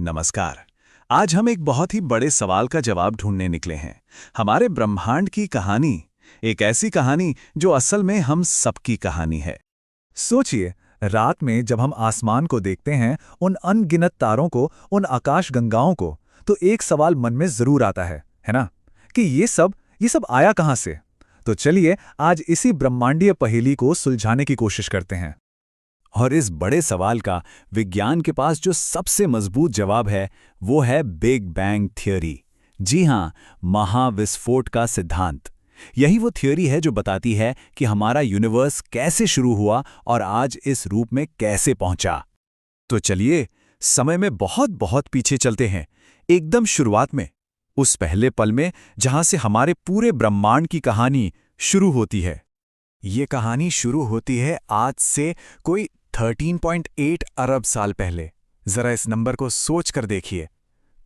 नमस्कार। आज हम एक बहुत ही बड़े सवाल का जवाब ढूंढने निकले हैं। हमारे ब्रह्मांड की कहानी, एक ऐसी कहानी जो असल में हम सबकी कहानी है। सोचिए, रात में जब हम आसमान को देखते हैं, उन अनगिनत तारों को, उन आकाश गंगाओं को, तो एक सवाल मन में जरूर आता है ना? कि ये सब आया कहाँ से? तो चलिए आज इसी ब्रह्मांडीय पहेली को सुलझाने की कोशिश करते हैं। और इस बड़े सवाल का विज्ञान के पास जो सबसे मजबूत जवाब है, वो है बिग बैंग थियरी। जी हां, महाविस्फोट का सिद्धांत। यही वो थियरी है जो बताती है कि हमारा यूनिवर्स कैसे शुरू हुआ और आज इस रूप में कैसे पहुंचा। तो चलिए, समय में बहुत बहुत पीछे चलते हैं, एकदम शुरुआत में, उस पहले पल में जहां से हमारे पूरे ब्रह्मांड की कहानी शुरू होती है। ये कहानी शुरू होती है आज से कोई 13.8 अरब साल पहले। जरा इस नंबर को सोच कर देखिए,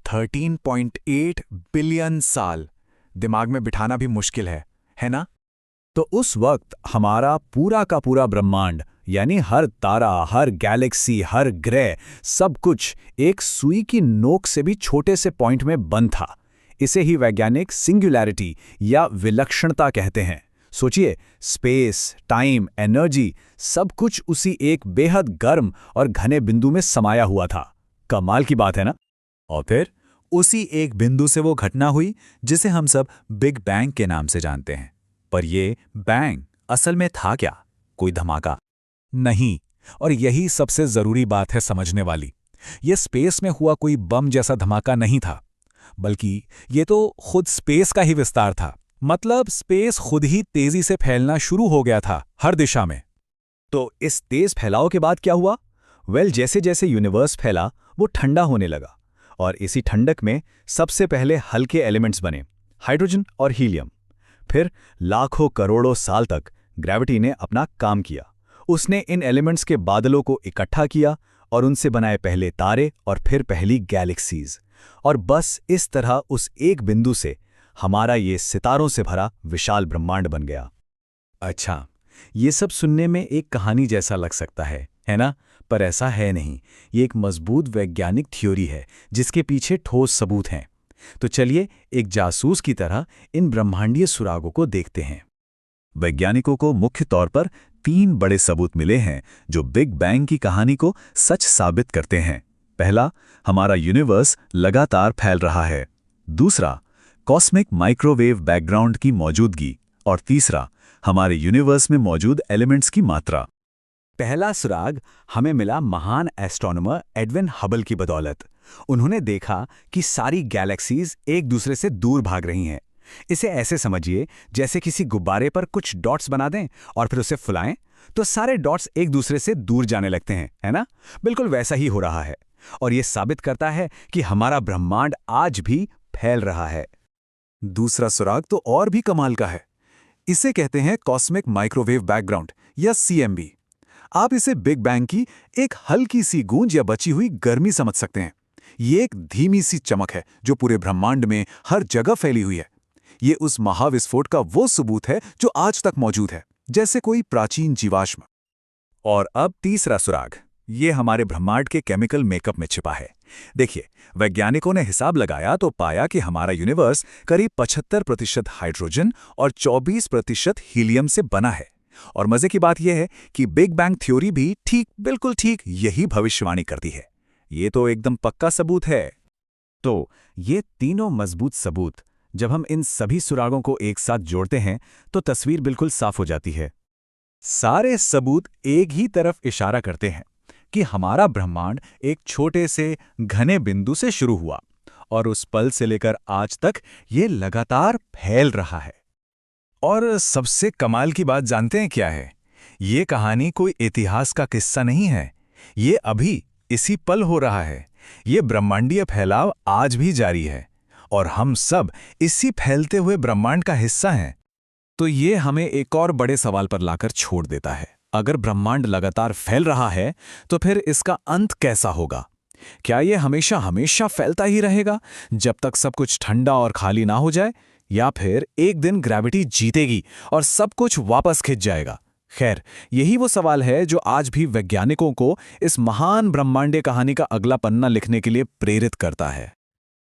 13.8 बिलियन साल। दिमाग में बिठाना भी मुश्किल है ना? तो उस वक्त हमारा पूरा का पूरा ब्रह्मांड, यानी हर तारा, हर गैलेक्सी, हर ग्रह, सब कुछ एक सुई की नोक से भी छोटे से पॉइंट में बंद था। इसे ही वैज्ञानिक सिंगुलैरिटी या विलक्षणता कहते हैं। सोचिए, स्पेस, टाइम, एनर्जी, सब कुछ उसी एक बेहद गर्म और घने बिंदु में समाया हुआ था। कमाल की बात है ना? और फिर उसी एक बिंदु से वो घटना हुई जिसे हम सब बिग बैंग के नाम से जानते हैं। पर ये बैंग असल में था क्या? कोई धमाका नहीं। और यही सबसे जरूरी बात है समझने वाली। ये स्पेस में हुआ कोई बम जैसा धमाका नहीं था, बल्कि ये तो खुद स्पेस का ही विस्तार था। मतलब स्पेस खुद ही तेजी से फैलना शुरू हो गया था, हर दिशा में। तो इस तेज फैलाव के बाद क्या हुआ? जैसे जैसे यूनिवर्स फैला, वो ठंडा होने लगा। और इसी ठंडक में सबसे पहले हल्के एलिमेंट्स बने, हाइड्रोजन और हीलियम। फिर लाखों करोड़ों साल तक ग्रेविटी ने अपना काम किया। उसने इन एलिमेंट्स के बादलों को इकट्ठा किया और उनसे बनाए पहले तारे और फिर पहली गैलेक्सीज। और बस इस तरह उस एक बिंदु से हमारा ये सितारों से भरा विशाल ब्रह्मांड बन गया। अच्छा, ये सब सुनने में एक कहानी जैसा लग सकता है ना? पर ऐसा है नहीं। ये एक मजबूत वैज्ञानिक थ्योरी है जिसके पीछे ठोस सबूत हैं। तो चलिए, एक जासूस की तरह इन ब्रह्मांडीय सुरागों को देखते हैं। वैज्ञानिकों को मुख्य तौर पर 3 बड़े सबूत मिले हैं जो बिग बैंग की कहानी को सच साबित करते हैं। पहला, हमारा यूनिवर्स लगातार फैल रहा है। दूसरा, कॉस्मिक माइक्रोवेव बैकग्राउंड की मौजूदगी। और तीसरा, हमारे यूनिवर्स में मौजूद एलिमेंट्स की मात्रा। पहला सुराग हमें मिला महान एस्ट्रोनॉमर एडविन हबल की बदौलत। उन्होंने देखा कि सारी गैलेक्सीज एक दूसरे से दूर भाग रही हैं। इसे ऐसे समझिए जैसे किसी गुब्बारे पर कुछ डॉट्स बना दें और फिर उसे फुलाएं, तो सारे डॉट्स एक दूसरे से दूर जाने लगते हैं, है ना? बिल्कुल वैसा ही हो रहा है। और ये साबित करता है कि हमारा ब्रह्मांड आज भी फैल रहा है। दूसरा सुराग तो और भी कमाल का है। इसे कहते हैं कॉस्मिक माइक्रोवेव बैकग्राउंड या CMB। आप इसे बिग बैंग की एक हल्की सी गूंज या बची हुई गर्मी समझ सकते हैं। ये एक धीमी सी चमक है जो पूरे ब्रह्मांड में हर जगह फैली हुई है। ये उस महाविस्फोट का वो सबूत है जो आज तक मौजूद है, जैसे कोई प्राचीन जीवाश्म। और अब तीसरा सुराग, ये हमारे ब्रह्मांड के केमिकल मेकअप में छिपा है। देखिए, वैज्ञानिकों ने हिसाब लगाया तो पाया कि हमारा यूनिवर्स करीब 75% हाइड्रोजन और 24% हीलियम से बना है। और मजे की बात यह है कि बिग बैंग थ्योरी भी बिल्कुल ठीक यही भविष्यवाणी करती है। ये तो एकदम पक्का सबूत है। तो ये तीनों मजबूत सबूत, जब हम इन सभी सुरागों को एक साथ जोड़ते हैं तो तस्वीर बिल्कुल साफ हो जाती है। सारे सबूत एक ही तरफ इशारा करते हैं कि हमारा ब्रह्मांड एक छोटे से घने बिंदु से शुरू हुआ और उस पल से लेकर आज तक ये लगातार फैल रहा है। और सबसे कमाल की बात जानते हैं क्या है? ये कहानी कोई इतिहास का किस्सा नहीं है। ये अभी इसी पल हो रहा है। ये ब्रह्मांडीय फैलाव आज भी जारी है और हम सब इसी फैलते हुए ब्रह्मांड का हिस्सा हैं। तो ये हमें एक और बड़े सवाल पर लाकर छोड़ देता है। अगर ब्रह्मांड लगातार फैल रहा है तो फिर इसका अंत कैसा होगा? क्या ये हमेशा हमेशा फैलता ही रहेगा जब तक सब कुछ ठंडा और खाली ना हो जाए, या फिर एक दिन ग्रेविटी जीतेगी और सब कुछ वापस खिंच जाएगा? खैर, यही वो सवाल है जो आज भी वैज्ञानिकों को इस महान ब्रह्मांडीय कहानी का अगला पन्ना लिखने के लिए प्रेरित करता है।